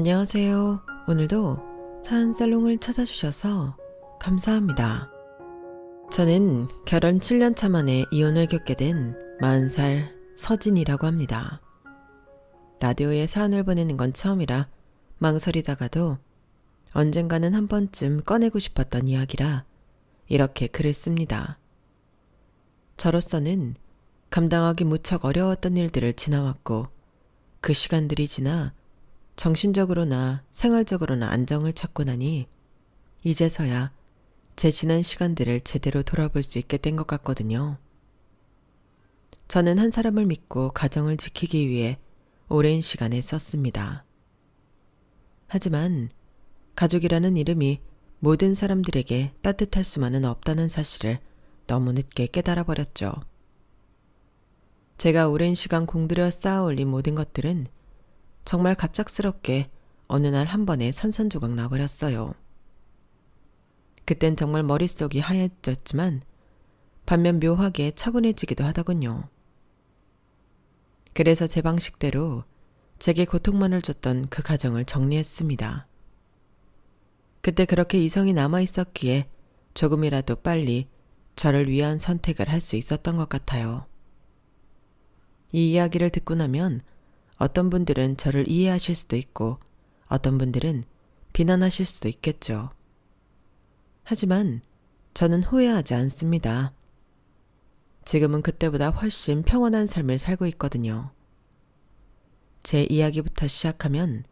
안녕하세요. 오늘도 사연살롱을 찾아주셔서 감사합니다. 저는 결혼 7년 차 만에 이혼을 겪게 된 40살 서진이라고 합니다. 라디오에 사연을 보내는 건 처음이라 망설이다가도 언젠가는 한 번쯤 꺼내고 싶었던 이야기라 이렇게 글을 씁니다. 저로서는 감당하기 무척 어려웠던 일들을 지나왔고 그 시간들이 지나 정신적으로나 생활적으로나 안정을 찾고 나니 이제서야 제 지난 시간들을 제대로 돌아볼 수 있게 된 것 같거든요. 저는 한 사람을 믿고 가정을 지키기 위해 오랜 시간을 썼습니다. 하지만 가족이라는 이름이 모든 사람들에게 따뜻할 수만은 없다는 사실을 너무 늦게 깨달아 버렸죠. 제가 오랜 시간 공들여 쌓아 올린 모든 것들은 정말 갑작스럽게 어느 날 한 번에 산산조각 나버렸어요. 그땐 정말 머릿속이 하얘졌지만 반면 묘하게 차분해지기도 하더군요. 그래서 제 방식대로 제게 고통만을 줬던 그 가정을 정리했습니다. 그때 그렇게 이성이 남아있었기에 조금이라도 빨리 저를 위한 선택을 할 수 있었던 것 같아요. 이 이야기를 듣고 나면 어떤 분들은 저를 이해하실 수도 있고 어떤 분들은 비난하실 수도 있겠죠. 하지만 저는 후회하지 않습니다. 지금은 그때보다 훨씬 평온한 삶을 살고 있거든요. 제 이야기부터 시작하면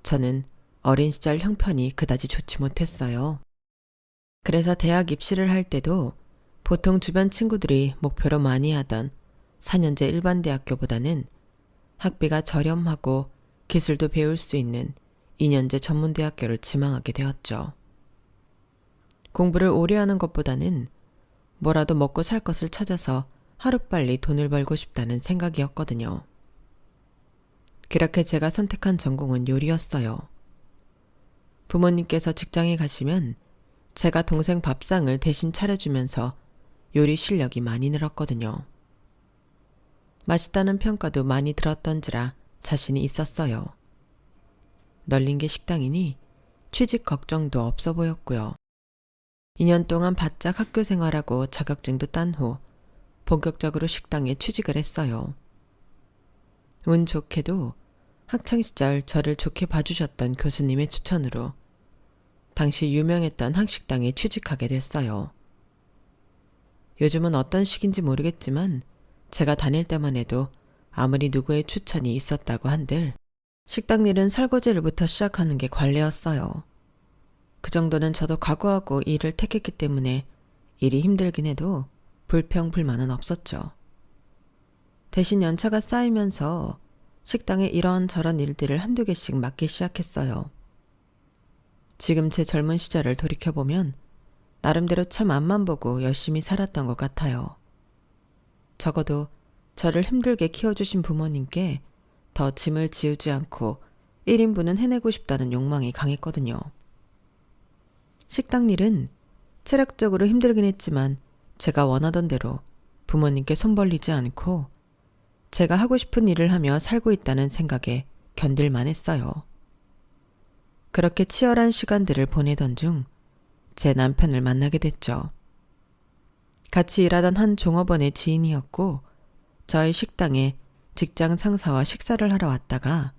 저는 어린 시절 형편이 그다지 좋지 못했어요. 그래서 대학 입시를 할 때도 보통 주변 친구들이 목표로 많이 하던 4년제 일반대학교보다는 학비가 저렴하고 기술도 배울 수 있는 2년제 전문대학교를 지망하게 되었죠. 공부를 오래 하는 것보다는 뭐라도 먹고 살 것을 찾아서 하루빨리 돈을 벌고 싶다는 생각이었거든요. 그렇게 제가 선택한 전공은 요리였어요. 부모님께서 직장에 가시면 제가 동생 밥상을 대신 차려주면서 요리 실력이 많이 늘었거든요. 맛있다는 평가도 많이 들었던지라 자신이 있었어요. 널린 게 식당이니 취직 걱정도 없어 보였고요. 2년 동안 바짝 학교 생활하고 자격증도 딴 후 본격적으로 식당에 취직을 했어요. 운 좋게도 학창시절 저를 좋게 봐주셨던 교수님의 추천으로 당시 유명했던 한식당에 취직하게 됐어요. 요즘은 어떤 식인지 모르겠지만 제가 다닐 때만 해도 아무리 누구의 추천이 있었다고 한들 식당 일은 설거지를부터 시작하는 게 관례였어요. 그 정도는 저도 각오하고 일을 택했기 때문에 일이 힘들긴 해도 불평 불만은 없었죠. 대신 연차가 쌓이면서 식당에 이런저런 일들을 한두 개씩 맡기 시작했어요. 지금 제 젊은 시절을 돌이켜보면 나름대로 참 앞만 보고 열심히 살았던 것 같아요. 적어도 저를 힘들게 키워주신 부모님께 더 짐을 지우지 않고 1인분은 해내고 싶다는 욕망이 강했거든요. 식당 일은 체력적으로 힘들긴 했지만 제가 원하던 대로 부모님께 손 벌리지 않고 제가 하고 싶은 일을 하며 살고 있다는 생각에 견딜만 했어요. 그렇게 치열한 시간들을 보내던 중 제 남편을 만나게 됐죠. 같이 일하던 한 종업원의 지인이었고 저희 식당에 직장 상사와 식사를 하러 왔다가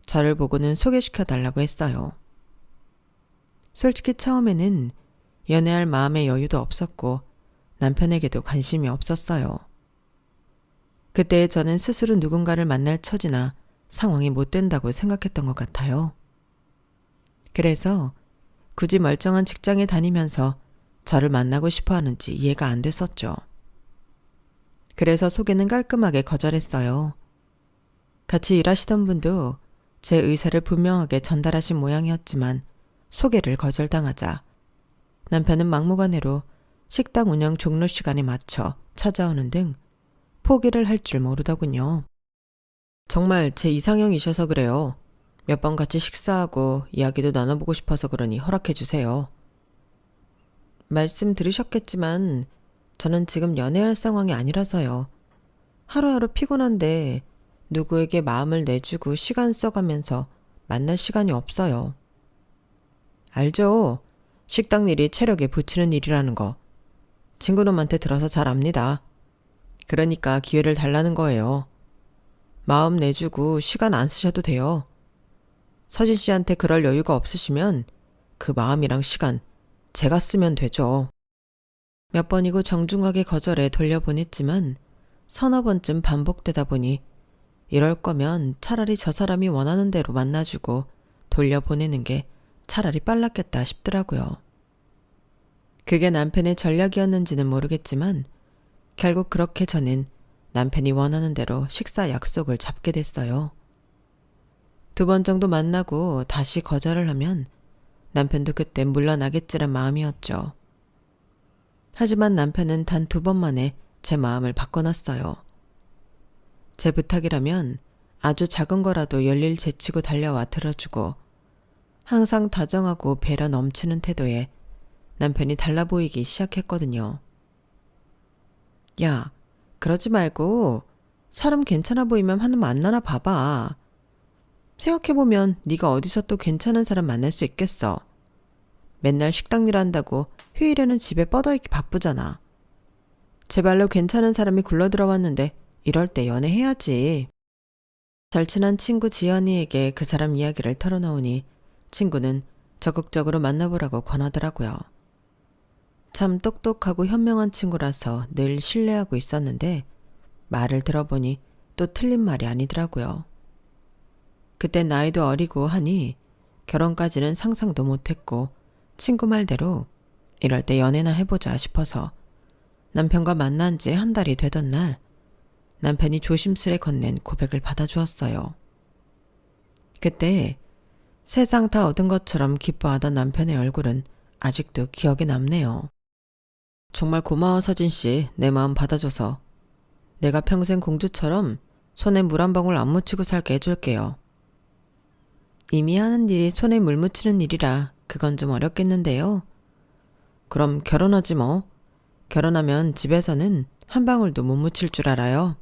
저를 보고는 소개시켜 달라고 했어요. 솔직히 처음에는 연애할 마음의 여유도 없었고 남편에게도 관심이 없었어요. 그때 저는 스스로 누군가를 만날 처지나 상황이 못 된다고 생각했던 것 같아요. 그래서 굳이 멀쩡한 직장에 다니면서 저를 만나고 싶어 하는지 이해가 안 됐었죠. 그래서 소개는 깔끔하게 거절했어요. 같이 일하시던 분도 제 의사를 분명하게 전달하신 모양이었지만 소개를 거절당하자 남편은 막무가내로 식당 운영 종료 시간에 맞춰 찾아오는 등 포기를 할 줄 모르더군요. 정말 제 이상형이셔서 그래요. 몇 번 같이 식사하고 이야기도 나눠보고 싶어서 그러니 허락해주세요. 말씀 들으셨겠지만 저는 지금 연애할 상황이 아니라서요. 하루하루 피곤한데 누구에게 마음을 내주고 시간 써가면서 만날 시간이 없어요. 알죠? 식당 일이 체력에 부치는 일이라는 거. 친구놈한테 들어서 잘 압니다. 그러니까 기회를 달라는 거예요. 마음 내주고 시간 안 쓰셔도 돼요. 서진 씨한테 그럴 여유가 없으시면 그 마음이랑 시간 제가 쓰면 되죠. 몇 번이고 정중하게 거절해 돌려보냈지만 서너 번쯤 반복되다 보니 이럴 거면 차라리 저 사람이 원하는 대로 만나주고 돌려보내는 게 차라리 빨랐겠다 싶더라고요. 그게 남편의 전략이었는지는 모르겠지만 결국 그렇게 저는 남편이 원하는 대로 식사 약속을 잡게 됐어요. 2번 정도 만나고 다시 거절을 하면 남편도 그때 물러나겠지란 마음이었죠. 하지만 남편은 단 2번 만에 제 마음을 바꿔놨어요. 제 부탁이라면 아주 작은 거라도 열일 제치고 달려와 들어주고 항상 다정하고 배려 넘치는 태도에 남편이 달라 보이기 시작했거든요. 야, 그러지 말고 사람 괜찮아 보이면 한번 만나나 봐봐. 생각해보면 네가 어디서 또 괜찮은 사람 만날 수 있겠어. 맨날 식당 일 한다고 휴일에는 집에 뻗어있기 바쁘잖아. 제발로 괜찮은 사람이 굴러들어왔는데 이럴 때 연애해야지. 절친한 친구 지연이에게 그 사람 이야기를 털어놓으니 친구는 적극적으로 만나보라고 권하더라고요. 참 똑똑하고 현명한 친구라서 늘 신뢰하고 있었는데 말을 들어보니 또 틀린 말이 아니더라고요. 그때 나이도 어리고 하니 결혼까지는 상상도 못했고 친구 말대로 이럴 때 연애나 해보자 싶어서 남편과 만난 지 1달이 되던 날 남편이 조심스레 건넨 고백을 받아주었어요. 그때 세상 다 얻은 것처럼 기뻐하던 남편의 얼굴은 아직도 기억에 남네요. 정말 고마워 서진 씨, 내 마음 받아줘서. 내가 평생 공주처럼 손에 물 한 방울 안 묻히고 살게 해줄게요. 이미 하는 일이 손에 물 묻히는 일이라 그건 좀 어렵겠는데요. 그럼 결혼하지 뭐. 결혼하면 집에서는 한 방울도 못 묻힐 줄 알아요.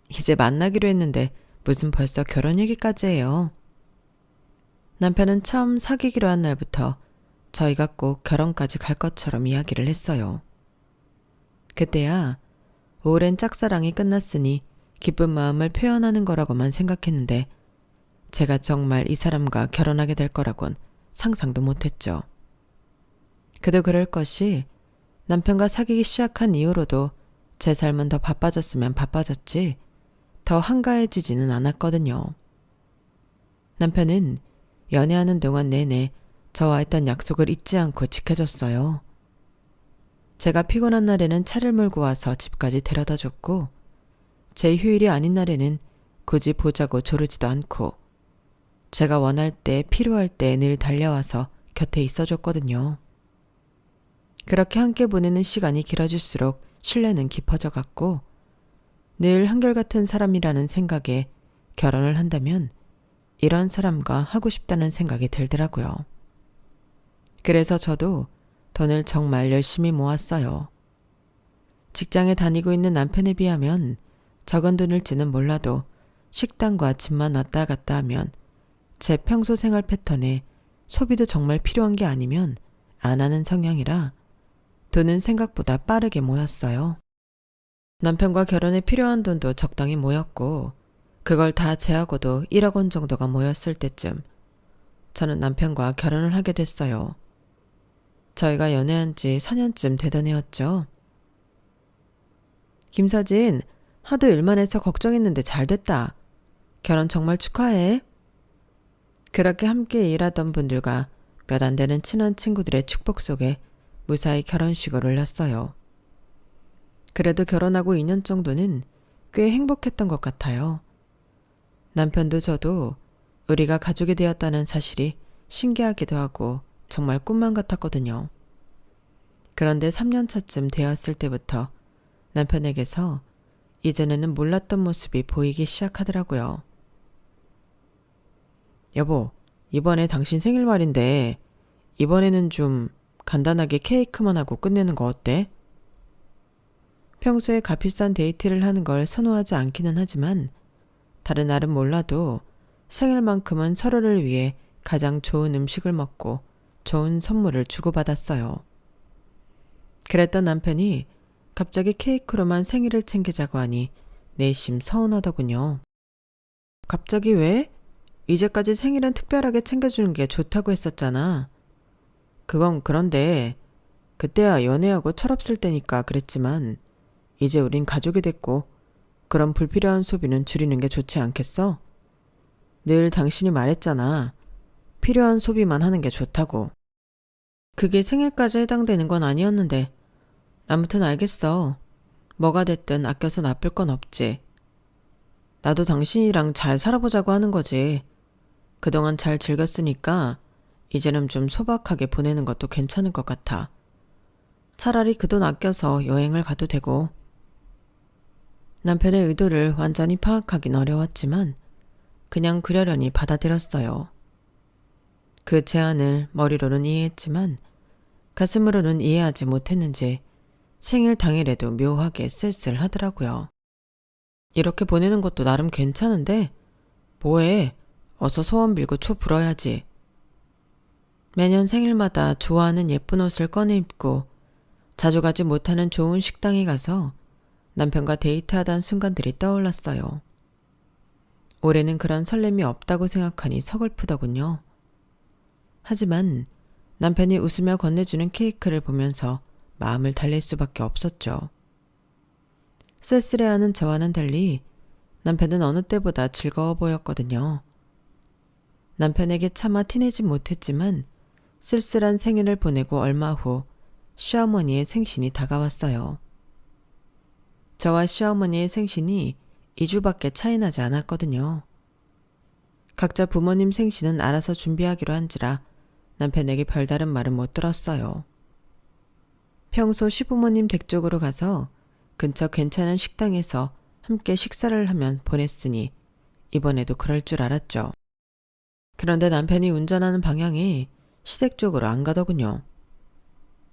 이제 만나기로 했는데 무슨 벌써 결혼 얘기까지 해요. 남편은 처음 사귀기로 한 날부터 저희가 꼭 결혼까지 갈 것처럼 이야기를 했어요. 그때야 오랜 짝사랑이 끝났으니 기쁜 마음을 표현하는 거라고만 생각했는데 제가 정말 이 사람과 결혼하게 될 거라곤 상상도 못했죠. 그도 그럴 것이 남편과 사귀기 시작한 이후로도 제 삶은 더 바빠졌으면 바빠졌지 더 한가해지지는 않았거든요. 남편은 연애하는 동안 내내 저와 했던 약속을 잊지 않고 지켜줬어요. 제가 피곤한 날에는 차를 몰고 와서 집까지 데려다 줬고 제 휴일이 아닌 날에는 굳이 보자고 조르지도 않고 제가 원할 때 필요할 때 늘 달려와서 곁에 있어줬거든요. 그렇게 함께 보내는 시간이 길어질수록 신뢰는 깊어져 갔고 늘 한결같은 사람이라는 생각에 결혼을 한다면 이런 사람과 하고 싶다는 생각이 들더라고요. 그래서 저도 돈을 정말 열심히 모았어요. 직장에 다니고 있는 남편에 비하면 적은 돈일지는 몰라도 식당과 집만 왔다 갔다 하면 제 평소 생활 패턴에 소비도 정말 필요한 게 아니면 안 하는 성향이라 돈은 생각보다 빠르게 모였어요. 남편과 결혼에 필요한 돈도 적당히 모였고 그걸 다 제하고도 1억 원 정도가 모였을 때쯤 저는 남편과 결혼을 하게 됐어요. 저희가 연애한 지 4년쯤 되던 해였죠. 김서진, 하도 일만 해서 걱정했는데 잘 됐다. 결혼 정말 축하해. 그렇게 함께 일하던 분들과 몇 안 되는 친한 친구들의 축복 속에 무사히 결혼식을 올렸어요. 그래도 결혼하고 2년 정도는 꽤 행복했던 것 같아요. 남편도 저도 우리가 가족이 되었다는 사실이 신기하기도 하고 정말 꿈만 같았거든요. 그런데 3년 차쯤 되었을 때부터 남편에게서 이전에는 몰랐던 모습이 보이기 시작하더라고요. 여보, 이번에 당신 생일 말인데 이번에는 좀 간단하게 케이크만 하고 끝내는 거 어때? 평소에 값비싼 데이트를 하는 걸 선호하지 않기는 하지만 다른 날은 몰라도 생일만큼은 서로를 위해 가장 좋은 음식을 먹고 좋은 선물을 주고받았어요. 그랬던 남편이 갑자기 케이크로만 생일을 챙기자고 하니 내심 서운하더군요. 갑자기 왜? 이제까지 생일은 특별하게 챙겨주는 게 좋다고 했었잖아. 그건 그런데 그때야 연애하고 철없을 때니까 그랬지만 이제 우린 가족이 됐고 그런 불필요한 소비는 줄이는 게 좋지 않겠어? 늘 당신이 말했잖아. 필요한 소비만 하는 게 좋다고. 그게 생일까지 해당되는 건 아니었는데 아무튼 알겠어. 뭐가 됐든 아껴서 나쁠 건 없지. 나도 당신이랑 잘 살아보자고 하는 거지. 그동안 잘 즐겼으니까 이제는 좀 소박하게 보내는 것도 괜찮은 것 같아. 차라리 그 돈 아껴서 여행을 가도 되고. 남편의 의도를 완전히 파악하긴 어려웠지만 그냥 그러려니 받아들였어요. 그 제안을 머리로는 이해했지만 가슴으로는 이해하지 못했는지 생일 당일에도 묘하게 쓸쓸하더라고요. 이렇게 보내는 것도 나름 괜찮은데 뭐해? 어서 소원 빌고 초 불어야지. 매년 생일마다 좋아하는 예쁜 옷을 꺼내 입고 자주 가지 못하는 좋은 식당에 가서 남편과 데이트하던 순간들이 떠올랐어요. 올해는 그런 설렘이 없다고 생각하니 서글프더군요. 하지만 남편이 웃으며 건네주는 케이크를 보면서 마음을 달랠 수밖에 없었죠. 쓸쓸해하는 저와는 달리 남편은 어느 때보다 즐거워 보였거든요. 남편에게 차마 티내지 못했지만 쓸쓸한 생일을 보내고 얼마 후 시어머니의 생신이 다가왔어요. 저와 시어머니의 생신이 2주밖에 차이 나지 않았거든요. 각자 부모님 생신은 알아서 준비하기로 한지라 남편에게 별다른 말은 못 들었어요. 평소 시부모님 댁 쪽으로 가서 근처 괜찮은 식당에서 함께 식사를 하면 보냈으니 이번에도 그럴 줄 알았죠. 그런데 남편이 운전하는 방향이 시댁 쪽으로 안 가더군요.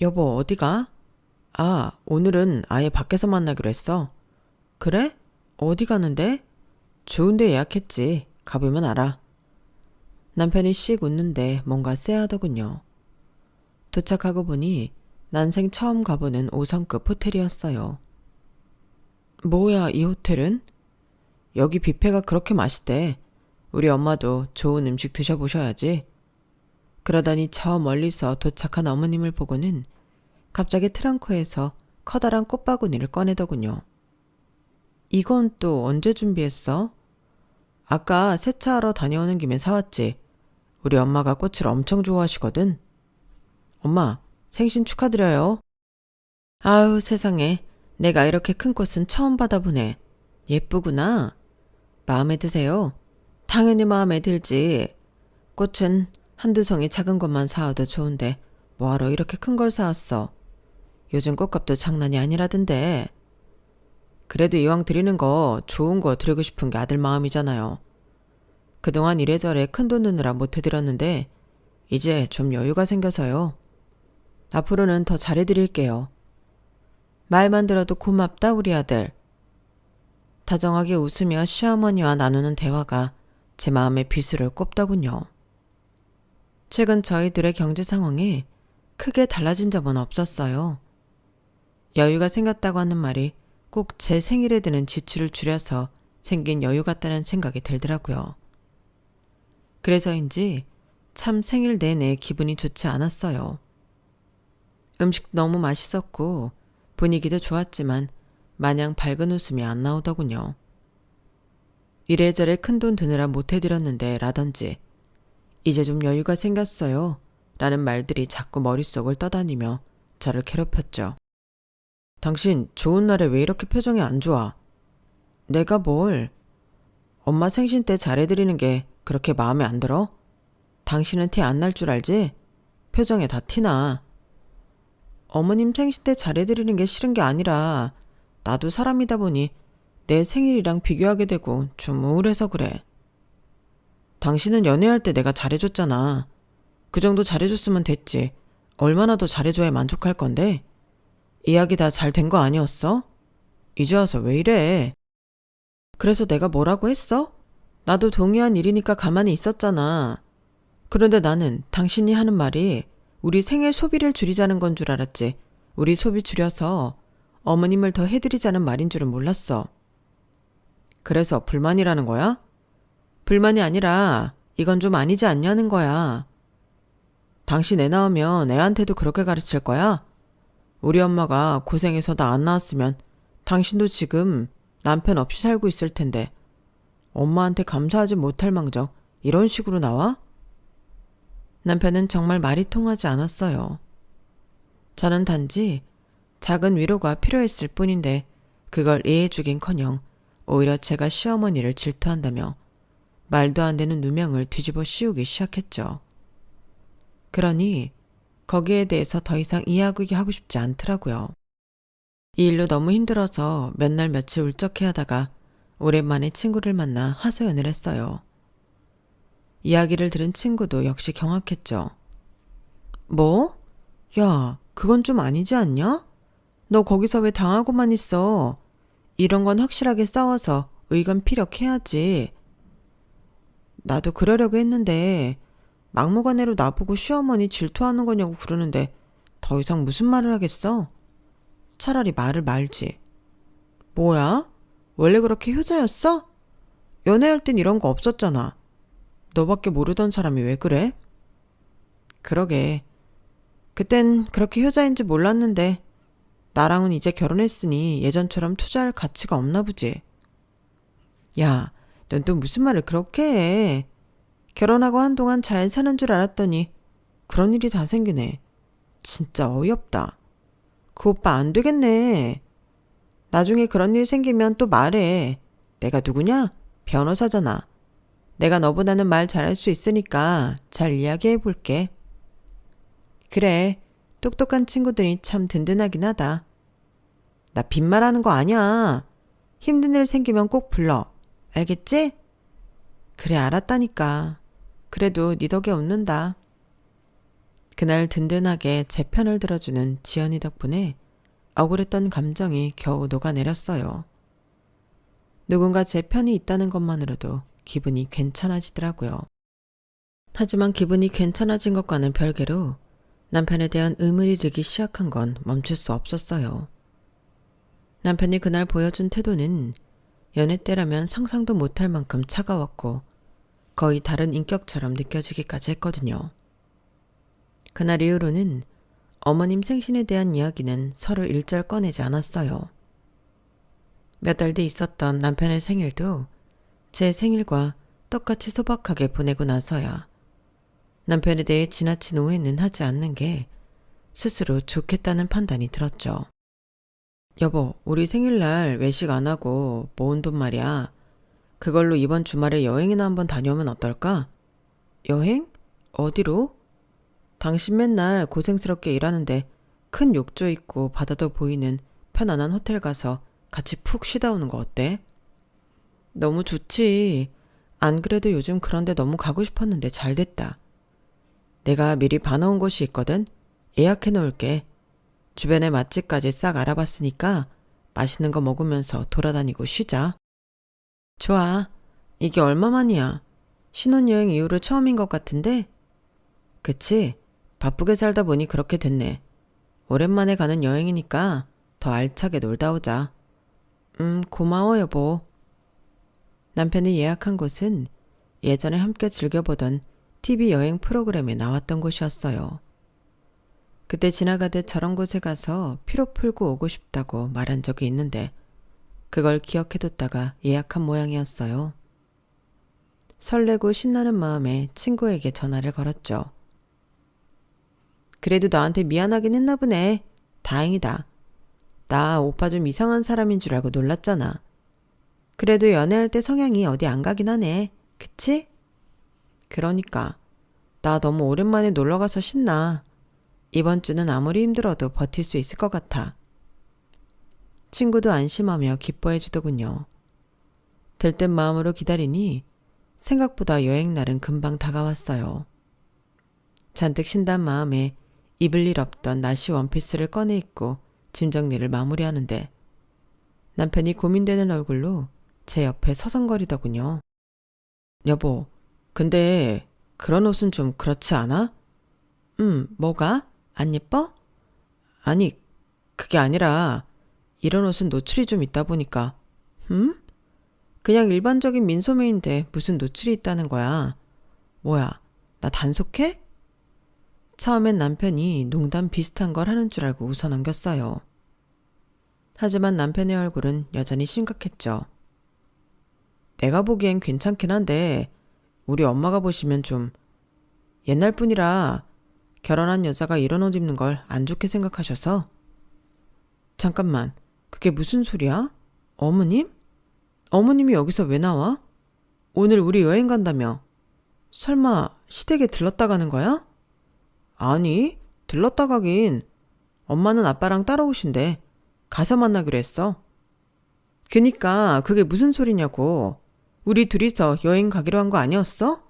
여보, 어디가? 아, 오늘은 아예 밖에서 만나기로 했어. 그래? 어디 가는데? 좋은데 예약했지. 가보면 알아. 남편이 씩 웃는데 뭔가 쎄하더군요. 도착하고 보니 난생 처음 가보는 5성급 호텔이었어요. 뭐야, 이 호텔은? 여기 뷔페가 그렇게 맛있대. 우리 엄마도 좋은 음식 드셔보셔야지. 그러다니 저 멀리서 도착한 어머님을 보고는 갑자기 트렁크에서 커다란 꽃바구니를 꺼내더군요. 이건 또 언제 준비했어? 아까 세차하러 다녀오는 김에 사왔지. 우리 엄마가 꽃을 엄청 좋아하시거든. 엄마, 생신 축하드려요. 아유, 세상에. 내가 이렇게 큰 꽃은 처음 받아보네. 예쁘구나. 마음에 드세요? 당연히 마음에 들지. 꽃은 한두 송이 작은 것만 사와도 좋은데 뭐하러 이렇게 큰 걸 사왔어. 요즘 꽃값도 장난이 아니라던데. 그래도 이왕 드리는 거 좋은 거 드리고 싶은 게 아들 마음이잖아요. 그동안 이래저래 큰돈 드느라 못 해드렸는데 이제 좀 여유가 생겨서요. 앞으로는 더 잘해드릴게요. 말만 들어도 고맙다 우리 아들. 다정하게 웃으며 시어머니와 나누는 대화가 제 마음에 비수를 꼽더군요. 최근 저희들의 경제 상황이 크게 달라진 점은 없었어요. 여유가 생겼다고 하는 말이 꼭 제 생일에 드는 지출을 줄여서 생긴 여유 같다는 생각이 들더라고요. 그래서인지 참 생일 내내 기분이 좋지 않았어요. 음식도 너무 맛있었고 분위기도 좋았지만 마냥 밝은 웃음이 안 나오더군요. 이래저래 큰돈 드느라 못 해드렸는데 라든지 이제 좀 여유가 생겼어요 라는 말들이 자꾸 머릿속을 떠다니며 저를 괴롭혔죠. 당신 좋은 날에 왜 이렇게 표정이 안 좋아? 내가 뭘? 엄마 생신 때 잘해드리는 게 그렇게 마음에 안 들어? 당신은 티 안 날 줄 알지? 표정에 다 티나. 어머님 생신 때 잘해드리는 게 싫은 게 아니라 나도 사람이다 보니 내 생일이랑 비교하게 되고 좀 우울해서 그래. 당신은 연애할 때 내가 잘해줬잖아. 그 정도 잘해줬으면 됐지. 얼마나 더 잘해줘야 만족할 건데? 이야기 다 잘 된 거 아니었어? 이제 와서 왜 이래? 그래서 내가 뭐라고 했어? 나도 동의한 일이니까 가만히 있었잖아. 그런데 나는 당신이 하는 말이 우리 생일 소비를 줄이자는 건 줄 알았지. 우리 소비 줄여서 어머님을 더 해드리자는 말인 줄은 몰랐어. 그래서 불만이라는 거야? 불만이 아니라 이건 좀 아니지 않냐는 거야. 당신 애 낳으면 애한테도 그렇게 가르칠 거야? 우리 엄마가 고생해서 나 안 낳았으면 당신도 지금 남편 없이 살고 있을 텐데 엄마한테 감사하지 못할 망정 이런 식으로 나와? 남편은 정말 말이 통하지 않았어요. 저는 단지 작은 위로가 필요했을 뿐인데 그걸 이해해주긴커녕 오히려 제가 시어머니를 질투한다며 말도 안 되는 누명을 뒤집어 씌우기 시작했죠. 그러니 거기에 대해서 더 이상 이야기하고 싶지 않더라고요. 이 일로 너무 힘들어서 몇 날 며칠 울적해 하다가 오랜만에 친구를 만나 하소연을 했어요. 이야기를 들은 친구도 역시 경악했죠. 뭐? 야, 그건 좀 아니지 않냐? 너 거기서 왜 당하고만 있어? 이런 건 확실하게 싸워서 의견 피력해야지. 나도 그러려고 했는데 막무가내로 나보고 시어머니 질투하는 거냐고 그러는데 더 이상 무슨 말을 하겠어? 차라리 말을 말지. 뭐야? 원래 그렇게 효자였어? 연애할 땐 이런 거 없었잖아. 너밖에 모르던 사람이 왜 그래? 그러게. 그땐 그렇게 효자인지 몰랐는데 나랑은 이제 결혼했으니 예전처럼 투자할 가치가 없나 보지. 야, 넌 또 무슨 말을 그렇게 해. 결혼하고 한동안 잘 사는 줄 알았더니 그런 일이 다 생기네. 진짜 어이없다. 그 오빠 안 되겠네. 나중에 그런 일 생기면 또 말해. 내가 누구냐? 변호사잖아. 내가 너보다는 말 잘할 수 있으니까 잘 이야기해 볼게. 그래, 똑똑한 친구들이 참 든든하긴 하다. 나 빈말하는 거 아니야. 힘든 일 생기면 꼭 불러. 알겠지? 그래, 알았다니까. 그래도 네 덕에 웃는다. 그날 든든하게 제 편을 들어주는 지연이 덕분에 억울했던 감정이 겨우 녹아내렸어요. 누군가 제 편이 있다는 것만으로도 기분이 괜찮아지더라고요. 하지만 기분이 괜찮아진 것과는 별개로 남편에 대한 의문이 들기 시작한 건 멈출 수 없었어요. 남편이 그날 보여준 태도는 연애 때라면 상상도 못할 만큼 차가웠고 거의 다른 인격처럼 느껴지기까지 했거든요. 그날 이후로는 어머님 생신에 대한 이야기는 서로 일절 꺼내지 않았어요. 몇 달 뒤 있었던 남편의 생일도 제 생일과 똑같이 소박하게 보내고 나서야 남편에 대해 지나친 오해는 하지 않는 게 스스로 좋겠다는 판단이 들었죠. 여보, 우리 생일날 외식 안 하고 모은 돈 말이야. 그걸로 이번 주말에 여행이나 한번 다녀오면 어떨까? 여행? 어디로? 당신 맨날 고생스럽게 일하는데 큰 욕조 있고 바다도 보이는 편안한 호텔 가서 같이 푹 쉬다 오는 거 어때? 너무 좋지. 안 그래도 요즘 그런데 너무 가고 싶었는데 잘 됐다. 내가 미리 봐놓은 곳이 있거든. 예약해 놓을게. 주변에 맛집까지 싹 알아봤으니까 맛있는 거 먹으면서 돌아다니고 쉬자. 좋아. 이게 얼마만이야? 신혼여행 이후로 처음인 것 같은데? 그치? 바쁘게 살다 보니 그렇게 됐네. 오랜만에 가는 여행이니까 더 알차게 놀다 오자. 고마워 여보. 남편이 예약한 곳은 예전에 함께 즐겨보던 TV 여행 프로그램에 나왔던 곳이었어요. 그때 지나가듯 저런 곳에 가서 피로 풀고 오고 싶다고 말한 적이 있는데 그걸 기억해뒀다가 예약한 모양이었어요. 설레고 신나는 마음에 친구에게 전화를 걸었죠. 그래도 나한테 미안하긴 했나 보네. 다행이다. 나 오빠 좀 이상한 사람인 줄 알고 놀랐잖아. 그래도 연애할 때 성향이 어디 안 가긴 하네. 그치? 그러니까 나 너무 오랜만에 놀러가서 신나. 이번 주는 아무리 힘들어도 버틸 수 있을 것 같아. 친구도 안심하며 기뻐해 주더군요. 들뜬 마음으로 기다리니 생각보다 여행 날은 금방 다가왔어요. 잔뜩 신단 마음에 입을 일 없던 나시 원피스를 꺼내 입고 짐 정리를 마무리하는데 남편이 고민되는 얼굴로 제 옆에 서성거리더군요. 여보, 근데 그런 옷은 좀 그렇지 않아? 뭐가? 안 예뻐? 아니, 그게 아니라 이런 옷은 노출이 좀 있다 보니까. 그냥 일반적인 민소매인데 무슨 노출이 있다는 거야. 뭐야, 나 단속해? 처음엔 남편이 농담 비슷한 걸 하는 줄 알고 웃어 넘겼어요. 하지만 남편의 얼굴은 여전히 심각했죠. 내가 보기엔 괜찮긴 한데 우리 엄마가 보시면 좀 옛날 분이라 결혼한 여자가 이런 옷 입는 걸 안 좋게 생각하셔서. 잠깐만, 그게 무슨 소리야? 어머님? 어머님이 여기서 왜 나와? 오늘 우리 여행 간다며? 설마 시댁에 들렀다 가는 거야? 아니, 들렀다 가긴. 엄마는 아빠랑 따라오신대. 가서 만나기로 했어. 그니까 그게 무슨 소리냐고. 우리 둘이서 여행 가기로 한 거 아니었어?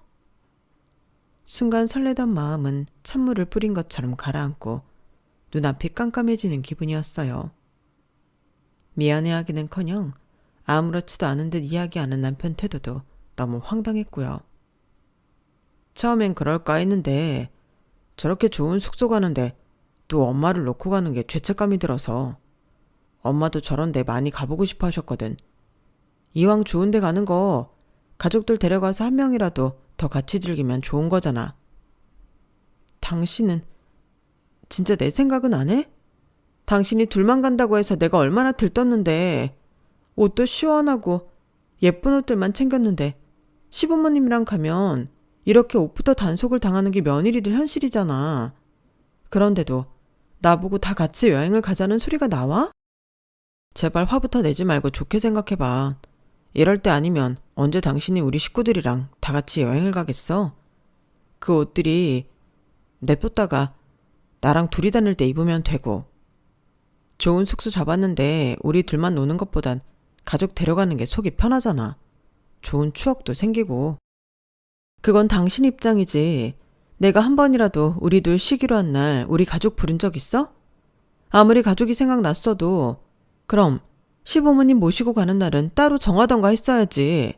순간 설레던 마음은 찬물을 뿌린 것처럼 가라앉고 눈앞이 깜깜해지는 기분이었어요. 미안해하기는커녕 아무렇지도 않은 듯 이야기하는 남편 태도도 너무 황당했고요. 처음엔 그럴까 했는데 저렇게 좋은 숙소 가는데 또 엄마를 놓고 가는 게 죄책감이 들어서. 엄마도 저런 데 많이 가보고 싶어 하셨거든. 이왕 좋은 데 가는 거 가족들 데려가서 한 명이라도 더 같이 즐기면 좋은 거잖아. 당신은 진짜 내 생각은 안 해? 당신이 둘만 간다고 해서 내가 얼마나 들떴는데, 옷도 시원하고 예쁜 옷들만 챙겼는데 시부모님이랑 가면 이렇게 옷부터 단속을 당하는 게 며느리들 현실이잖아. 그런데도 나보고 다 같이 여행을 가자는 소리가 나와? 제발 화부터 내지 말고 좋게 생각해봐. 이럴 때 아니면 언제 당신이 우리 식구들이랑 다 같이 여행을 가겠어? 그 옷들이 냅뒀다가 나랑 둘이 다닐 때 입으면 되고. 좋은 숙소 잡았는데 우리 둘만 노는 것보단 가족 데려가는 게 속이 편하잖아. 좋은 추억도 생기고. 그건 당신 입장이지. 내가 한 번이라도 우리 둘 쉬기로 한 날 우리 가족 부른 적 있어? 아무리 가족이 생각났어도 그럼 시부모님 모시고 가는 날은 따로 정하던가 했어야지.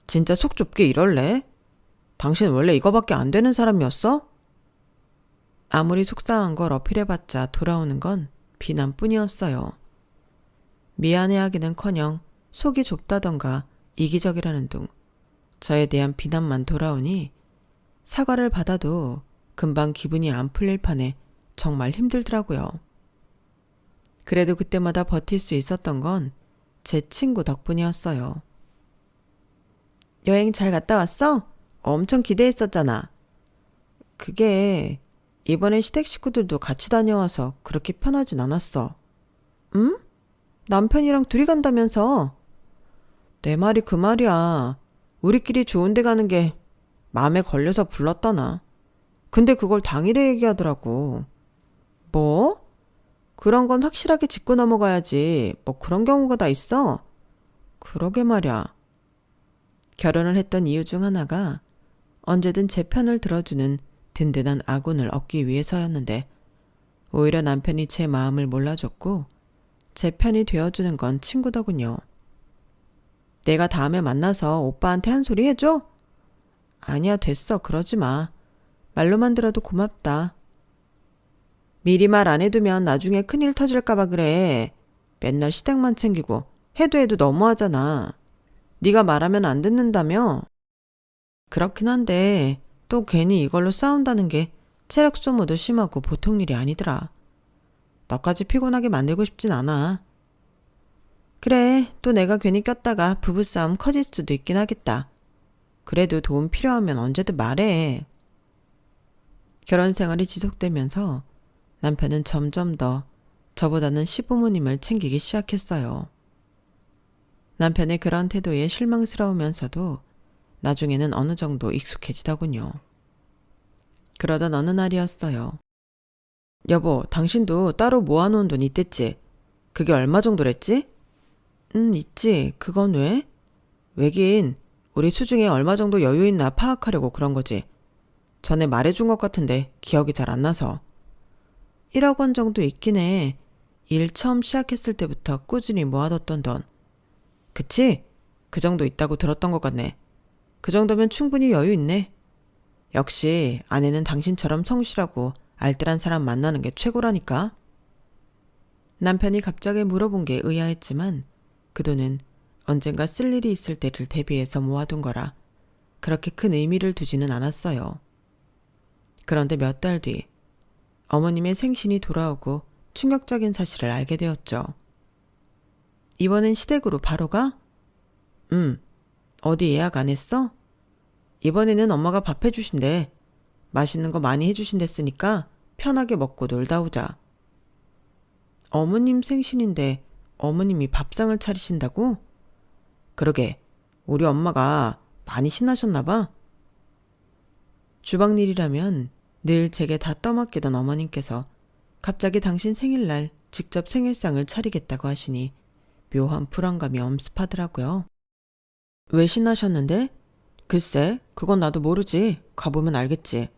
진짜 속 좁게 이럴래? 당신 원래 이거밖에 안 되는 사람이었어? 아무리 속상한 걸 어필해봤자 돌아오는 건 비난뿐이었어요. 미안해하기는커녕 속이 좁다던가 이기적이라는 둥 저에 대한 비난만 돌아오니 사과를 받아도 금방 기분이 안 풀릴 판에 정말 힘들더라고요. 그래도 그때마다 버틸 수 있었던 건 제 친구 덕분이었어요. 여행 잘 갔다 왔어? 엄청 기대했었잖아. 그게 이번에 시댁 식구들도 같이 다녀와서 그렇게 편하진 않았어. 응? 남편이랑 둘이 간다면서? 내 말이 그 말이야. 우리끼리 좋은 데 가는 게 마음에 걸려서 불렀다나. 근데 그걸 당일에 얘기하더라고. 뭐? 그런 건 확실하게 짚고 넘어가야지. 뭐 그런 경우가 다 있어? 그러게 말야. 결혼을 했던 이유 중 하나가 언제든 제 편을 들어주는 든든한 아군을 얻기 위해서였는데 오히려 남편이 제 마음을 몰라줬고 제 편이 되어주는 건 친구더군요. 내가 다음에 만나서 오빠한테 한 소리 해줘? 아니야, 됐어. 그러지 마. 말로만 들어도 고맙다. 미리 말 안 해두면 나중에 큰일 터질까봐 그래. 맨날 시댁만 챙기고 해도 너무하잖아. 네가 말하면 안 듣는다며? 그렇긴 한데 또 괜히 이걸로 싸운다는 게 체력 소모도 심하고 보통 일이 아니더라. 너까지 피곤하게 만들고 싶진 않아. 그래, 또 내가 괜히 꼈다가 부부싸움 커질 수도 있긴 하겠다. 그래도 도움 필요하면 언제든 말해. 결혼 생활이 지속되면서 남편은 점점 더 저보다는 시부모님을 챙기기 시작했어요. 남편의 그런 태도에 실망스러우면서도 나중에는 어느 정도 익숙해지더군요. 그러던 어느 날이었어요. 여보, 당신도 따로 모아놓은 돈 있댔지? 그게 얼마 정도랬지? 있지. 그건 왜? 왜긴 우리 수중에 얼마 정도 여유 있나 파악하려고 그런 거지. 전에 말해준 것 같은데 기억이 잘 안 나서. 1억 원 정도 있긴 해. 일 처음 시작했을 때부터 꾸준히 모아뒀던 돈. 그치? 그 정도 있다고 들었던 것 같네. 그 정도면 충분히 여유 있네. 역시 아내는 당신처럼 성실하고 알뜰한 사람 만나는 게 최고라니까. 남편이 갑자기 물어본 게 의아했지만 그 돈은 언젠가 쓸 일이 있을 때를 대비해서 모아둔 거라 그렇게 큰 의미를 두지는 않았어요. 그런데 몇 달 뒤 어머님의 생신이 돌아오고 충격적인 사실을 알게 되었죠. 이번엔 시댁으로 바로 가? 어디 예약 안 했어? 이번에는 엄마가 밥 해주신대. 맛있는 거 많이 해주신댔으니까 편하게 먹고 놀다 오자. 어머님 생신인데 어머님이 밥상을 차리신다고? 그러게, 우리 엄마가 많이 신나셨나 봐. 주방 일이라면 늘 제게 다 떠맡기던 어머님께서 갑자기 당신 생일날 직접 생일상을 차리겠다고 하시니 묘한 불안감이 엄습하더라고요. 왜 신나셨는데? 글쎄, 그건 나도 모르지. 가보면 알겠지.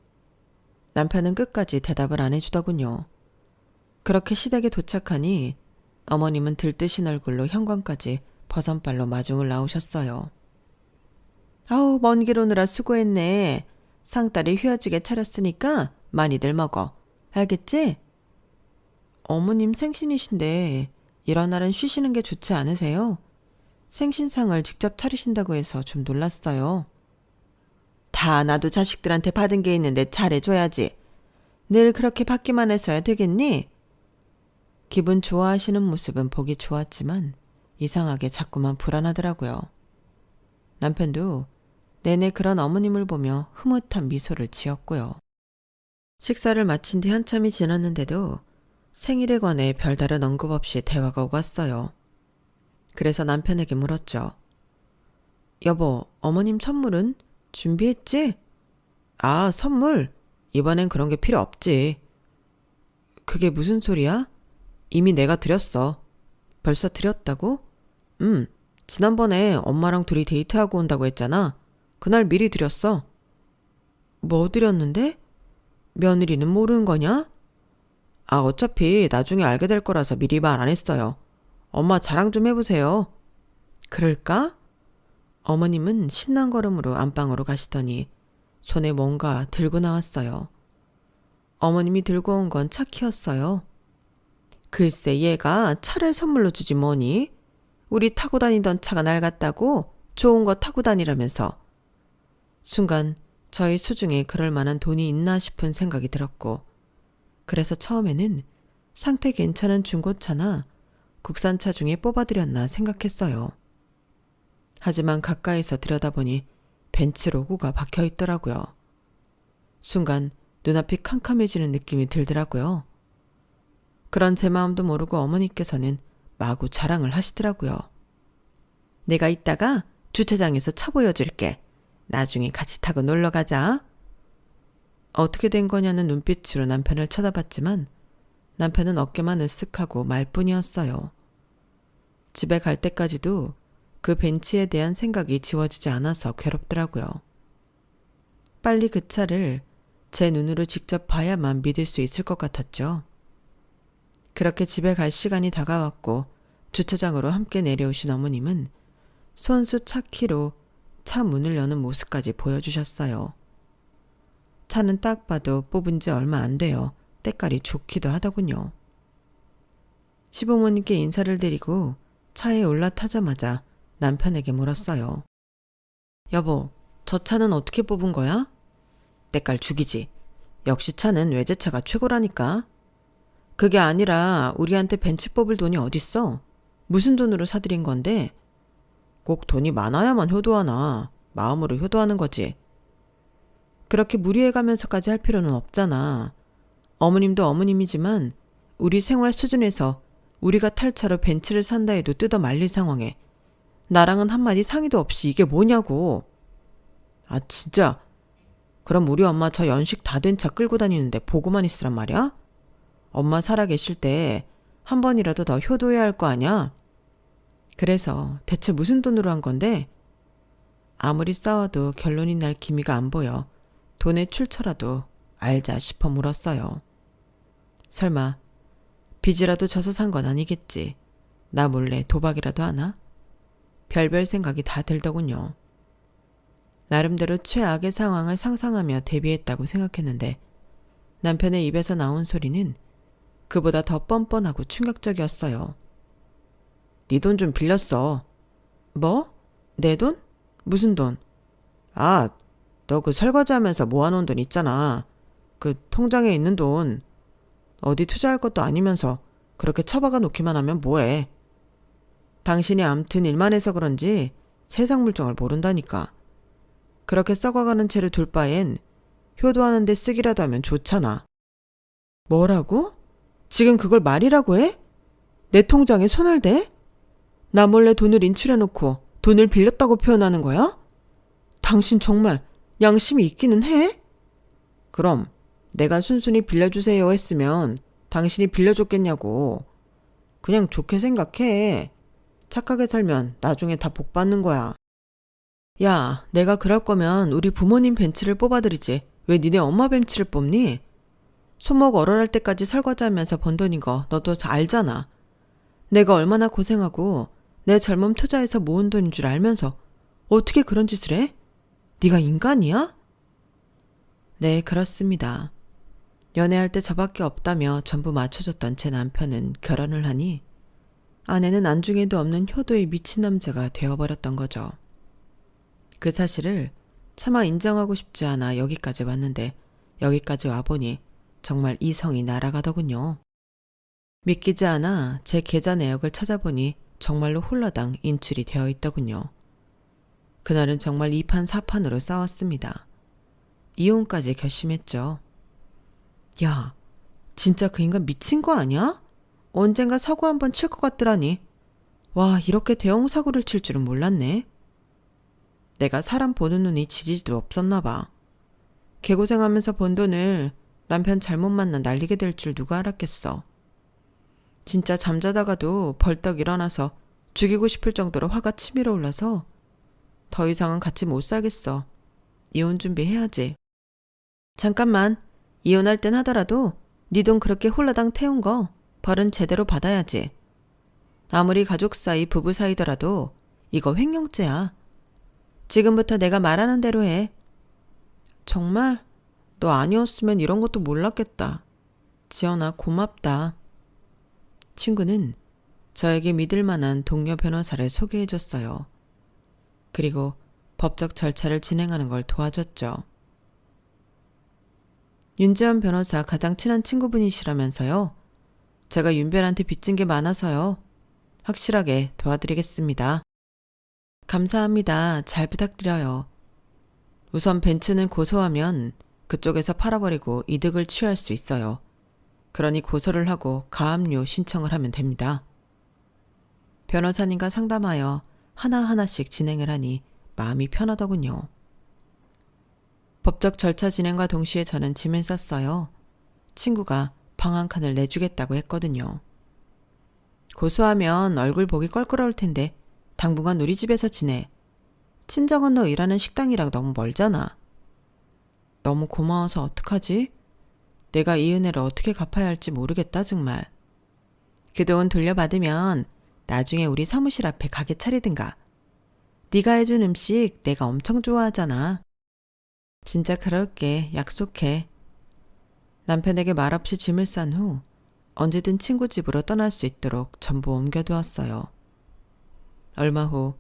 남편은 끝까지 대답을 안 해주더군요. 그렇게 시댁에 도착하니 어머님은 들뜨신 얼굴로 현관까지 버선발로 마중을 나오셨어요. 아우, 먼 길 오느라 수고했네. 상다리 휘어지게 차렸으니까 많이들 먹어. 알겠지? 어머님 생신이신데 이런 날은 쉬시는 게 좋지 않으세요? 생신상을 직접 차리신다고 해서 좀 놀랐어요. 다 나도 자식들한테 받은 게 있는데 잘해줘야지. 늘 그렇게 받기만 해서야 되겠니? 기분 좋아하시는 모습은 보기 좋았지만 이상하게 자꾸만 불안하더라고요. 남편도 내내 그런 어머님을 보며 흐뭇한 미소를 지었고요. 식사를 마친 뒤 한참이 지났는데도 생일에 관해 별다른 언급 없이 대화가 오갔어요. 그래서 남편에게 물었죠. 여보, 어머님 선물은 준비했지? 아, 선물? 이번엔 그런 게 필요 없지. 그게 무슨 소리야? 이미 내가 드렸어. 벌써 드렸다고? 지난번에 엄마랑 둘이 데이트하고 온다고 했잖아. 그날 미리 드렸어. 뭐 드렸는데? 며느리는 모르는 거냐? 아, 어차피 나중에 알게 될 거라서 미리 말 안 했어요. 엄마 자랑 좀 해보세요. 그럴까? 어머님은 신난 걸음으로 안방으로 가시더니 손에 뭔가 들고 나왔어요. 어머님이 들고 온 건 차키였어요. 글쎄, 얘가 차를 선물로 주지 뭐니? 우리 타고 다니던 차가 낡았다고 좋은 거 타고 다니라면서. 순간 저희 수중에 그럴 만한 돈이 있나 싶은 생각이 들었고, 그래서 처음에는 상태 괜찮은 중고차나 국산차 중에 뽑아드렸나 생각했어요. 하지만 가까이서 들여다보니 벤츠 로고가 박혀 있더라고요. 순간 눈앞이 캄캄해지는 느낌이 들더라고요. 그런 제 마음도 모르고 어머니께서는 마구 자랑을 하시더라고요. 내가 이따가 주차장에서 차 보여줄게. 나중에 같이 타고 놀러 가자. 어떻게 된 거냐는 눈빛으로 남편을 쳐다봤지만 남편은 어깨만 으쓱하고 말뿐이었어요. 집에 갈 때까지도 그 벤치에 대한 생각이 지워지지 않아서 괴롭더라고요. 빨리 그 차를 제 눈으로 직접 봐야만 믿을 수 있을 것 같았죠. 그렇게 집에 갈 시간이 다가왔고 주차장으로 함께 내려오신 어머님은 손수 차키로 차 문을 여는 모습까지 보여주셨어요. 차는 딱 봐도 뽑은 지 얼마 안 돼요. 때깔이 좋기도 하더군요. 시부모님께 인사를 드리고 차에 올라타자마자 남편에게 물었어요. 여보, 저 차는 어떻게 뽑은 거야? 때깔 죽이지. 역시 차는 외제차가 최고라니까. 그게 아니라 우리한테 벤츠 뽑을 돈이 어딨어? 무슨 돈으로 사드린 건데? 꼭 돈이 많아야만 효도하나. 마음으로 효도하는 거지. 그렇게 무리해가면서까지 할 필요는 없잖아. 어머님도 어머님이지만 우리 생활 수준에서 우리가 탈 차로 벤츠를 산다 해도 뜯어 말릴 상황에 나랑은 한마디 상의도 없이 이게 뭐냐고. 아, 진짜. 그럼 우리 엄마 저 연식 다 된 차 끌고 다니는데 보고만 있으란 말이야? 엄마 살아계실 때 한 번이라도 더 효도해야 할 거 아냐? 그래서 대체 무슨 돈으로 한 건데? 아무리 싸워도 결론이 날 기미가 안 보여 돈의 출처라도 알자 싶어 물었어요. 설마 빚이라도 져서 산 건 아니겠지. 나 몰래 도박이라도 하나? 별별 생각이 다 들더군요. 나름대로 최악의 상황을 상상하며 대비했다고 생각했는데 남편의 입에서 나온 소리는 그보다 더 뻔뻔하고 충격적이었어요. 네 돈 좀 빌렸어. 뭐? 내 돈? 무슨 돈? 아, 너 그 설거지하면서 모아놓은 돈 있잖아. 그 통장에 있는 돈. 어디 투자할 것도 아니면서 그렇게 처박아 놓기만 하면 뭐해. 당신이 암튼 일만 해서 그런지 세상 물정을 모른다니까. 그렇게 썩어가는 채를 둘 바엔 효도하는 데 쓰기라도 하면 좋잖아. 뭐라고? 지금 그걸 말이라고 해? 내 통장에 손을 대? 나 몰래 돈을 인출해놓고 돈을 빌렸다고 표현하는 거야? 당신 정말 양심이 있기는 해? 그럼 내가 순순히 빌려주세요 했으면 당신이 빌려줬겠냐고. 그냥 좋게 생각해. 착하게 살면 나중에 다 복 받는 거야. 야, 내가 그럴 거면 우리 부모님 벤츠를 뽑아드리지. 왜 니네 엄마 벤츠를 뽑니? 손목 얼얼할 때까지 설거지하면서 번 돈인 거 너도 다 알잖아. 내가 얼마나 고생하고 내 젊음 투자해서 모은 돈인 줄 알면서 어떻게 그런 짓을 해? 네가 인간이야? 네, 그렇습니다. 연애할 때 저밖에 없다며 전부 맞춰줬던 제 남편은 결혼을 하니 아내는 안중에도 없는 효도에 미친 남자가 되어버렸던 거죠. 그 사실을 차마 인정하고 싶지 않아 여기까지 왔는데 여기까지 와보니 정말 이성이 날아가더군요. 믿기지 않아 제 계좌 내역을 찾아보니 정말로 홀라당 인출이 되어 있더군요. 그날은 정말 2판 4판으로 싸웠습니다. 이혼까지 결심했죠. 야, 진짜 그 인간 미친 거 아니야? 언젠가 사고 한번 칠 것 같더라니. 와, 이렇게 대형 사고를 칠 줄은 몰랐네. 내가 사람 보는 눈이 지지도 없었나 봐. 개고생하면서 번 돈을 남편 잘못 만나 날리게 될 줄 누가 알았겠어. 진짜 잠자다가도 벌떡 일어나서 죽이고 싶을 정도로 화가 치밀어 올라서 더 이상은 같이 못 살겠어. 이혼 준비해야지. 잠깐만, 이혼할 땐 하더라도 네 돈 그렇게 홀라당 태운 거 벌은 제대로 받아야지. 아무리 가족 사이 부부 사이더라도 이거 횡령죄야. 지금부터 내가 말하는 대로 해. 정말? 너 아니었으면 이런 것도 몰랐겠다. 지연아, 고맙다. 친구는 저에게 믿을 만한 동료 변호사를 소개해줬어요. 그리고 법적 절차를 진행하는 걸 도와줬죠. 윤재원 변호사 가장 친한 친구분이시라면서요. 제가 윤변한테 빚진 게 많아서요. 확실하게 도와드리겠습니다. 감사합니다. 잘 부탁드려요. 우선 벤츠는 고소하면 그쪽에서 팔아버리고 이득을 취할 수 있어요. 그러니 고소를 하고 가압류 신청을 하면 됩니다. 변호사님과 상담하여 하나하나씩 진행을 하니 마음이 편하더군요. 법적 절차 진행과 동시에 저는 짐을 쌌어요. 친구가 방 한 칸을 내주겠다고 했거든요. 고소하면 얼굴 보기 껄끄러울 텐데 당분간 우리 집에서 지내. 친정 건너 일하는 식당이랑 너무 멀잖아. 너무 고마워서 어떡하지? 내가 이 은혜를 어떻게 갚아야 할지 모르겠다 정말. 그 돈 돌려받으면 나중에 우리 사무실 앞에 가게 차리든가. 네가 해준 음식 내가 엄청 좋아하잖아. 진짜 그럴게. 약속해. 남편에게 말없이 짐을 싼 후 언제든 친구 집으로 떠날 수 있도록 전부 옮겨두었어요. 얼마 후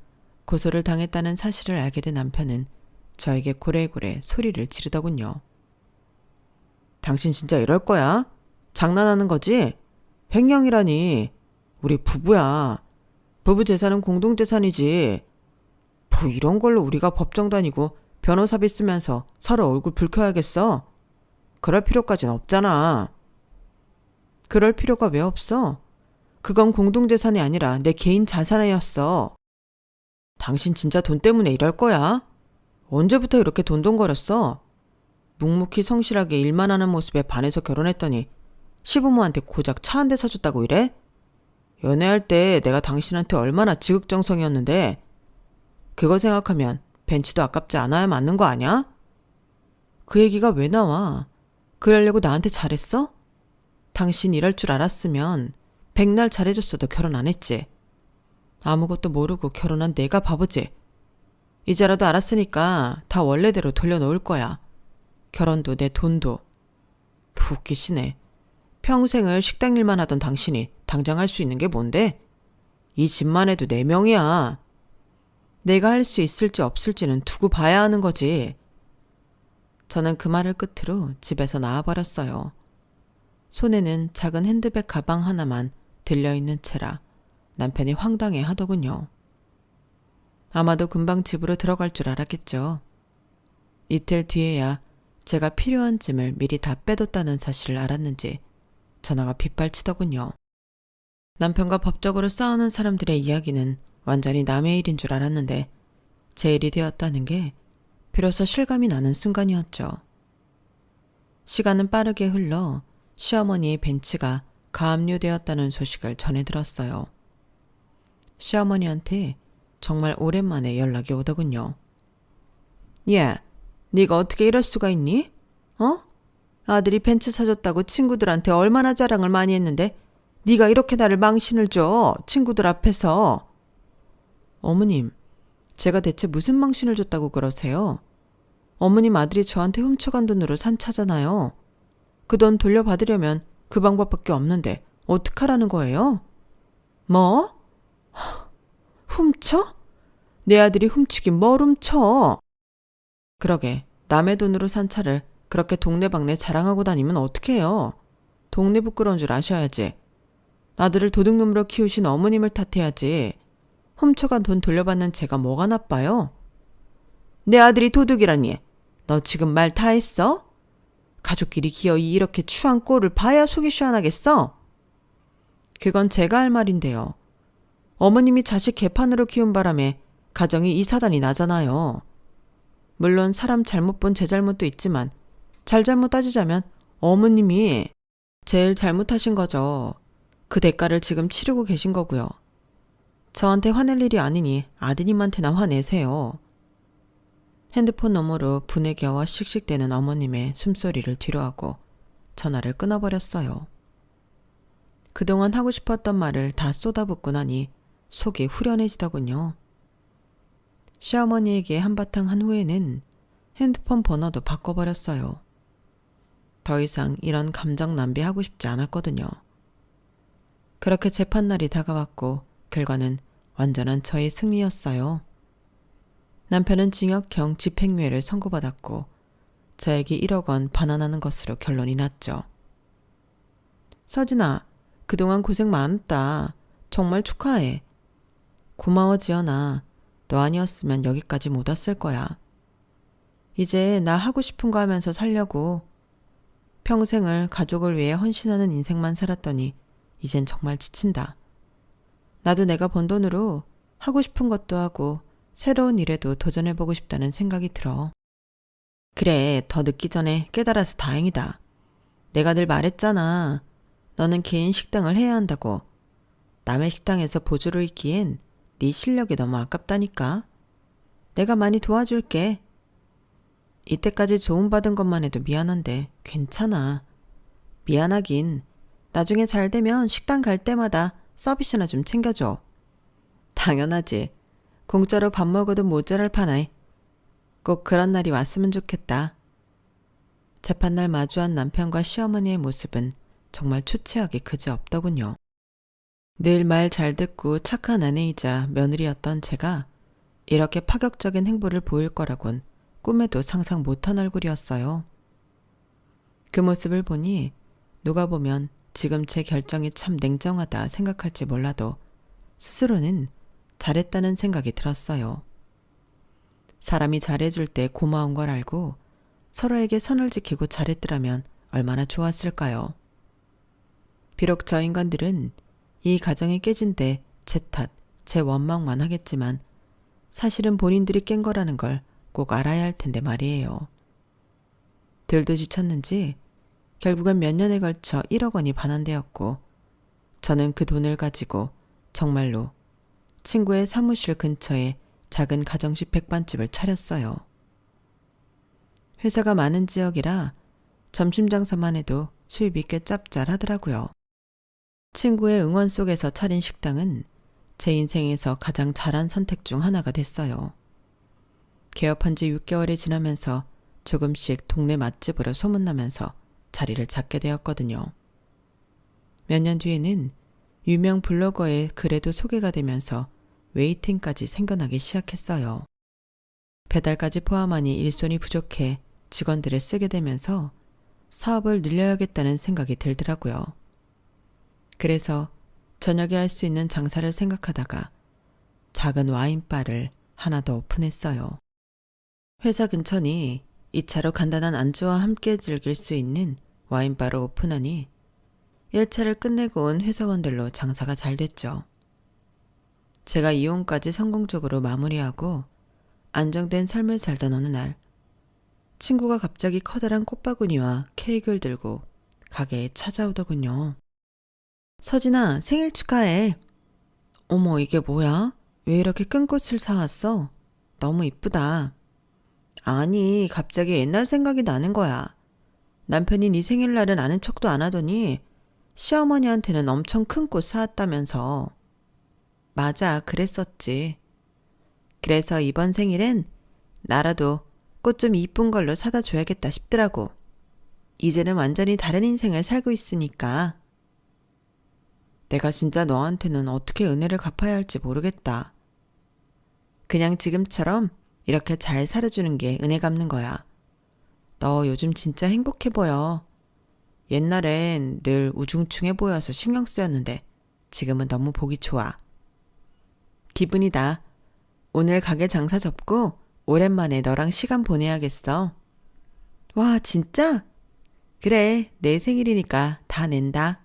고소를 당했다는 사실을 알게 된 남편은 저에게 고래고래 소리를 지르더군요. 당신 진짜 이럴 거야? 장난하는 거지? 횡령이라니. 우리 부부야. 부부 재산은 공동재산이지. 뭐 이런 걸로 우리가 법정 다니고 변호사비 쓰면서 서로 얼굴 붉혀야겠어? 그럴 필요까진 없잖아. 그럴 필요가 왜 없어? 그건 공동재산이 아니라 내 개인 자산이었어. 당신 진짜 돈 때문에 이럴 거야? 언제부터 이렇게 돈돈거렸어? 묵묵히 성실하게 일만 하는 모습에 반해서 결혼했더니 시부모한테 고작 차 한 대 사줬다고 이래? 연애할 때 내가 당신한테 얼마나 지극정성이었는데 그거 생각하면 벤츠도 아깝지 않아야 맞는 거 아니야? 그 얘기가 왜 나와? 그러려고 나한테 잘했어? 당신 이럴 줄 알았으면 백날 잘해줬어도 결혼 안 했지. 아무것도 모르고 결혼한 내가 바보지. 이제라도 알았으니까 다 원래대로 돌려놓을 거야. 결혼도 내 돈도. 웃기시네. 평생을 식당 일만 하던 당신이 당장 할 수 있는 게 뭔데? 이 집만 해도 4명이야. 내가 할 수 있을지 없을지는 두고 봐야 하는 거지. 저는 그 말을 끝으로 집에서 나와버렸어요. 손에는 작은 핸드백 가방 하나만 들려있는 채라 남편이 황당해 하더군요. 아마도 금방 집으로 들어갈 줄 알았겠죠. 이틀 뒤에야 제가 필요한 짐을 미리 다 빼뒀다는 사실을 알았는지 전화가 빗발치더군요. 남편과 법적으로 싸우는 사람들의 이야기는 완전히 남의 일인 줄 알았는데 제 일이 되었다는 게 비로소 실감이 나는 순간이었죠. 시간은 빠르게 흘러 시어머니의 벤츠가 가압류되었다는 소식을 전해 들었어요. 시어머니한테 정말 오랜만에 연락이 오더군요. 야, 네가 어떻게 이럴 수가 있니? 어? 아들이 벤츠 사줬다고 친구들한테 얼마나 자랑을 많이 했는데 네가 이렇게 나를 망신을 줘, 친구들 앞에서. 어머님, 제가 대체 무슨 망신을 줬다고 그러세요? 어머님 아들이 저한테 훔쳐간 돈으로 산 차잖아요. 그 돈 돌려받으려면 그 방법밖에 없는데 어떡하라는 거예요? 뭐? 훔쳐? 내 아들이 훔치긴 뭘 훔쳐? 그러게, 남의 돈으로 산 차를 그렇게 동네방네 자랑하고 다니면 어떡해요? 동네 부끄러운 줄 아셔야지. 아들을 도둑놈으로 키우신 어머님을 탓해야지. 훔쳐간 돈 돌려받는 제가 뭐가 나빠요? 내 아들이 도둑이라니. 너 지금 말 다 했어? 가족끼리 기어이 이렇게 추한 꼴을 봐야 속이 시원하겠어? 그건 제가 할 말인데요. 어머님이 자식 개판으로 키운 바람에 가정이 이 사단이 나잖아요. 물론 사람 잘못 본 제 잘못도 있지만 잘잘못 따지자면 어머님이 제일 잘못하신 거죠. 그 대가를 지금 치르고 계신 거고요. 저한테 화낼 일이 아니니 아드님한테나 화내세요. 핸드폰 너머로 분에 겨워 씩씩대는 어머님의 숨소리를 뒤로하고 전화를 끊어버렸어요. 그동안 하고 싶었던 말을 다 쏟아붓고 나니 속이 후련해지더군요. 시어머니에게 한바탕 한 후에는 핸드폰 번호도 바꿔버렸어요. 더 이상 이런 감정 낭비하고 싶지 않았거든요. 그렇게 재판날이 다가왔고 결과는 완전한 저의 승리였어요. 남편은 징역형 집행유예를 선고받았고 저에게 1억 원 반환하는 것으로 결론이 났죠. 서진아, 그동안 고생 많았다. 정말 축하해. 고마워 지연아. 너 아니었으면 여기까지 못 왔을 거야. 이제 나 하고 싶은 거 하면서 살려고. 평생을 가족을 위해 헌신하는 인생만 살았더니 이젠 정말 지친다. 나도 내가 번 돈으로 하고 싶은 것도 하고 새로운 일에도 도전해보고 싶다는 생각이 들어. 그래, 더 늦기 전에 깨달아서 다행이다. 내가 늘 말했잖아. 너는 개인 식당을 해야 한다고. 남의 식당에서 보조를 있기엔 네 실력이 너무 아깝다니까. 내가 많이 도와줄게. 이때까지 도움받은 것만 해도 미안한데 괜찮아. 미안하긴. 나중에 잘 되면 식당 갈 때마다 서비스나 좀 챙겨줘. 당연하지. 공짜로 밥 먹어도 모자랄 파나이. 꼭 그런 날이 왔으면 좋겠다. 재판날 마주한 남편과 시어머니의 모습은 정말 초췌하기 그지없더군요. 늘 말 잘 듣고 착한 아내이자 며느리였던 제가 이렇게 파격적인 행보를 보일 거라곤 꿈에도 상상 못한 얼굴이었어요. 그 모습을 보니 누가 보면 지금 제 결정이 참 냉정하다 생각할지 몰라도 스스로는 잘했다는 생각이 들었어요. 사람이 잘해줄 때 고마운 걸 알고 서로에게 선을 지키고 잘했더라면 얼마나 좋았을까요? 비록 저 인간들은 이 가정이 깨진 데 제 탓, 제 원망만 하겠지만 사실은 본인들이 깬 거라는 걸 꼭 알아야 할 텐데 말이에요. 들도 지쳤는지 결국은 몇 년에 걸쳐 1억 원이 반환되었고 저는 그 돈을 가지고 정말로 친구의 사무실 근처에 작은 가정식 백반집을 차렸어요. 회사가 많은 지역이라 점심 장사만 해도 수입이 꽤 짭짤하더라고요. 친구의 응원 속에서 차린 식당은 제 인생에서 가장 잘한 선택 중 하나가 됐어요. 개업한 지 6개월이 지나면서 조금씩 동네 맛집으로 소문나면서 자리를 잡게 되었거든요. 몇 년 뒤에는 유명 블로거의 글에도 소개가 되면서 웨이팅까지 생겨나기 시작했어요. 배달까지 포함하니 일손이 부족해 직원들을 쓰게 되면서 사업을 늘려야겠다는 생각이 들더라고요. 그래서 저녁에 할 수 있는 장사를 생각하다가 작은 와인바를 하나 더 오픈했어요. 회사 근처니 2차로 간단한 안주와 함께 즐길 수 있는 와인바를 오픈하니 1차를 끝내고 온 회사원들로 장사가 잘 됐죠. 제가 이혼까지 성공적으로 마무리하고 안정된 삶을 살던 어느 날 친구가 갑자기 커다란 꽃바구니와 케이크를 들고 가게에 찾아오더군요. 서진아, 생일 축하해. 어머, 이게 뭐야? 왜 이렇게 큰 꽃을 사왔어? 너무 이쁘다. 아니, 갑자기 옛날 생각이 나는 거야. 남편이 네 생일날은 아는 척도 안 하더니 시어머니한테는 엄청 큰 꽃 사왔다면서. 맞아, 그랬었지. 그래서 이번 생일엔 나라도 꽃 좀 이쁜 걸로 사다 줘야겠다 싶더라고. 이제는 완전히 다른 인생을 살고 있으니까. 내가 진짜 너한테는 어떻게 은혜를 갚아야 할지 모르겠다. 그냥 지금처럼 이렇게 잘 살아주는 게 은혜 갚는 거야. 너 요즘 진짜 행복해 보여. 옛날엔 늘 우중충해 보여서 신경 쓰였는데 지금은 너무 보기 좋아. 기분이다. 오늘 가게 장사 접고 오랜만에 너랑 시간 보내야겠어. 와, 진짜? 그래, 내 생일이니까 다 낸다.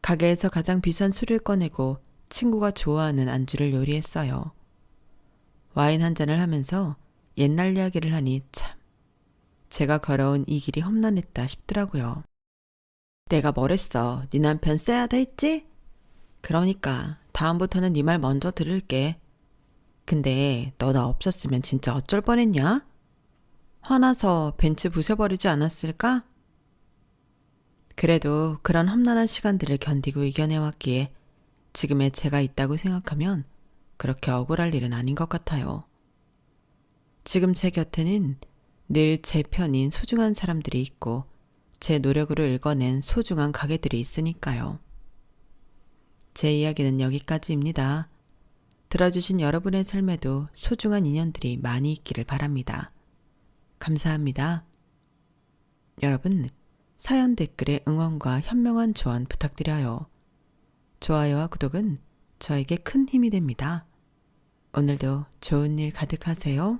가게에서 가장 비싼 술을 꺼내고 친구가 좋아하는 안주를 요리했어요. 와인 한 잔을 하면서 옛날 이야기를 하니 참, 제가 걸어온 이 길이 험난했다 싶더라고요. 내가 뭐랬어? 네 남편 쎄하다 했지? 그러니까 다음부터는 네 말 먼저 들을게. 근데 너 나 없었으면 진짜 어쩔 뻔했냐? 화나서 벤츠 부숴버리지 않았을까? 그래도 그런 험난한 시간들을 견디고 이겨내왔기에 지금의 제가 있다고 생각하면 그렇게 억울할 일은 아닌 것 같아요. 지금 제 곁에는 늘 제 편인 소중한 사람들이 있고 제 노력으로 읽어낸 소중한 가게들이 있으니까요. 제 이야기는 여기까지입니다. 들어주신 여러분의 삶에도 소중한 인연들이 많이 있기를 바랍니다. 감사합니다. 여러분, 사연 댓글에 응원과 현명한 조언 부탁드려요. 좋아요와 구독은 저에게 큰 힘이 됩니다. 오늘도 좋은 일 가득하세요.